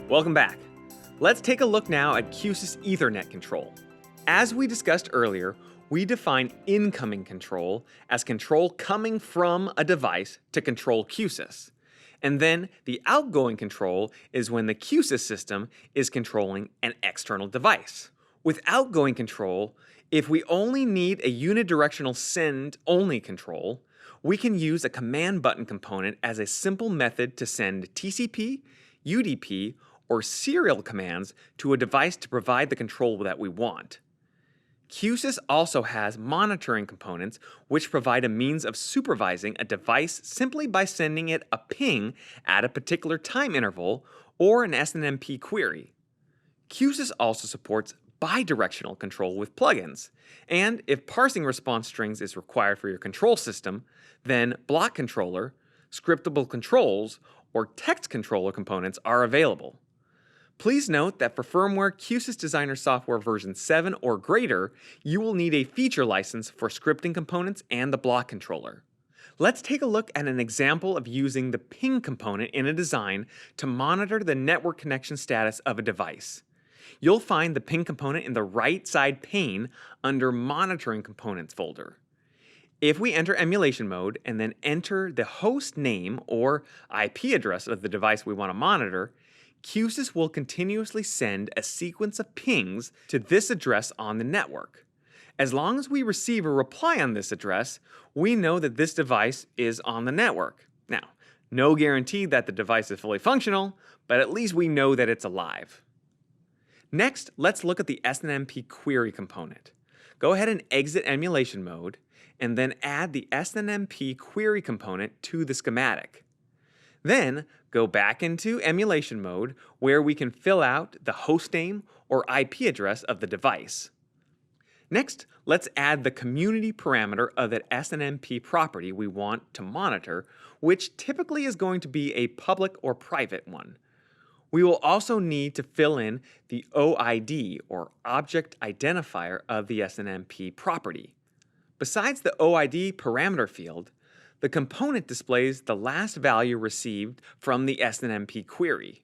Welcome back. Let's take a look now at Q-SYS Ethernet control. As we discussed earlier, we define incoming control as control coming from a device to control Q-SYS. And then the outgoing control is when the Q-SYS system is controlling an external device. With outgoing control, if we only need a unidirectional send-only control, we can use a command button component as a simple method to send TCP, UDP, or serial commands to a device to provide the control that we want. Q-SYS also has monitoring components which provide a means of supervising a device simply by sending it a ping at a particular time interval or an SNMP query. Q-SYS also supports bidirectional control with plugins, and if parsing response strings is required for your control system, then block controller, scriptable controls, or text controller components are available. Please note that for firmware Q-SYS Designer software version 7 or greater, you will need a feature license for scripting components and the block controller. Let's take a look at an example of using the ping component in a design to monitor the network connection status of a device. You'll find the ping component in the right side pane under Monitoring Components folder. If we enter emulation mode and then enter the host name or IP address of the device we want to monitor, Q-SYS will continuously send a sequence of pings to this address on the network. As long as we receive a reply on this address, we know that this device is on the network. Now, no guarantee that the device is fully functional, but at least we know that it's alive. Next, let's look at the SNMP query component. Go ahead and exit emulation mode, and then add the SNMP query component to the schematic. Then, go back into emulation mode where we can fill out the hostname or IP address of the device. Next, let's add the community parameter of that SNMP property we want to monitor, which typically is going to be a public or private one. We will also need to fill in the OID or object identifier of the SNMP property. Besides the OID parameter field, the component displays the last value received from the SNMP query.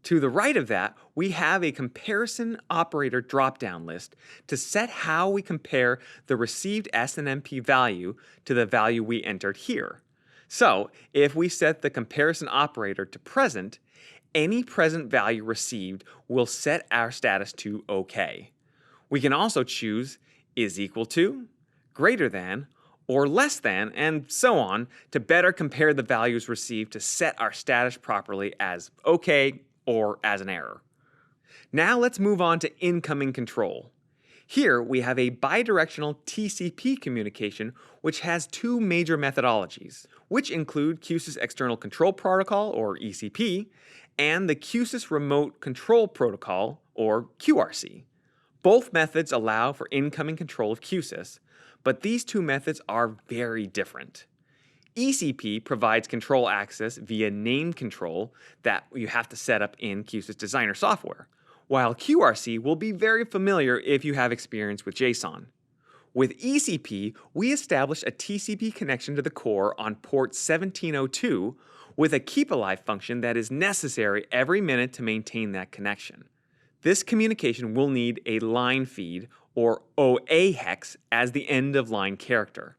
To the right of that, we have a comparison operator drop-down list to set how we compare the received SNMP value to the value we entered here. So, if we set the comparison operator to present, any present value received will set our status to OK. We can also choose is equal to, greater than, or less than, and so on, to better compare the values received to set our status properly as OK or as an error. Now let's move on to incoming control. Here we have a bidirectional TCP communication which has two major methodologies, which include Q-SYS External Control Protocol, or ECP, and the Q-SYS Remote Control Protocol, or QRC. Both methods allow for incoming control of Q-SYS, but these two methods are very different. ECP provides control access via named control that you have to set up in Q-SYS Designer software, while QRC will be very familiar if you have experience with JSON. With ECP, we establish a TCP connection to the core on port 1702 with a keep alive function that is necessary every minute to maintain that connection. This communication will need a line feed, or OA hex, as the end of line character.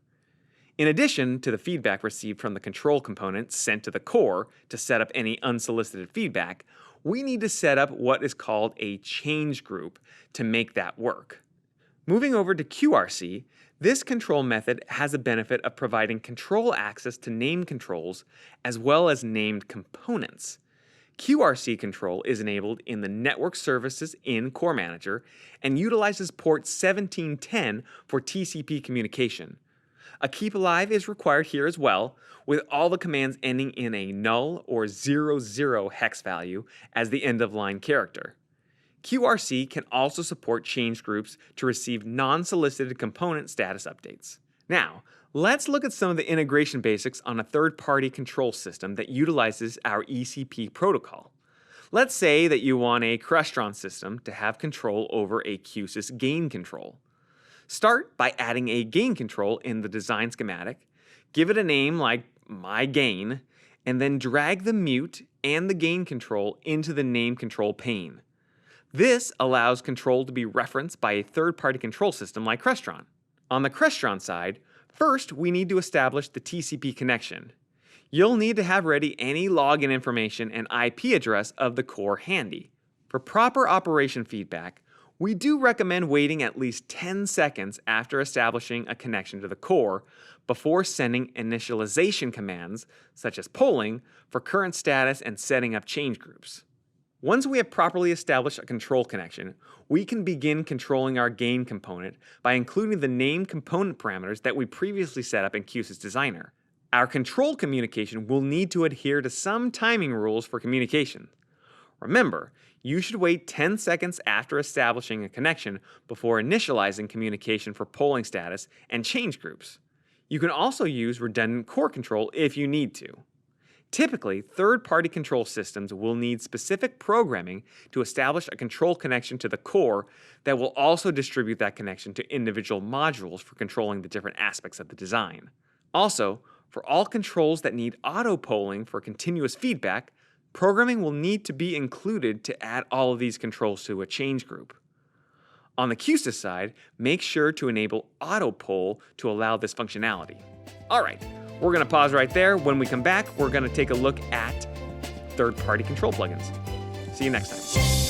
In addition to the feedback received from the control component sent to the core to set up any unsolicited feedback, we need to set up what is called a change group to make that work. Moving over to QRC, this control method has a benefit of providing control access to named controls as well as named components. QRC control is enabled in the Network Services in Core Manager and utilizes port 1710 for TCP communication. A keep alive is required here as well, with all the commands ending in a null or 00 hex value as the end of line character. QRC can also support change groups to receive non-solicited component status updates. Now, let's look at some of the integration basics on a third-party control system that utilizes our ECP protocol. Let's say that you want a Crestron system to have control over a Q-SYS gain control. Start by adding a gain control in the design schematic, give it a name like my gain, and then drag the mute and the gain control into the name control pane. This allows control to be referenced by a third-party control system like Crestron. On the Crestron side, first we need to establish the TCP connection. You'll need to have ready any login information and IP address of the core handy. For proper operation feedback, we do recommend waiting at least 10 seconds after establishing a connection to the core before sending initialization commands, such as polling, for current status and setting up change groups. Once we have properly established a control connection, we can begin controlling our gain component by including the named component parameters that we previously set up in Q-SYS Designer. Our control communication will need to adhere to some timing rules for communication. Remember, you should wait 10 seconds after establishing a connection before initializing communication for polling status and change groups. You can also use redundant core control if you need to. Typically, third-party control systems will need specific programming to establish a control connection to the core that will also distribute that connection to individual modules for controlling the different aspects of the design. Also, for all controls that need auto-polling for continuous feedback, programming will need to be included to add all of these controls to a change group. On the Q-SYS side, make sure to enable auto-poll to allow this functionality. Alright, we're going to pause right there. When we come back, we're going to take a look at third-party control plugins. See you next time.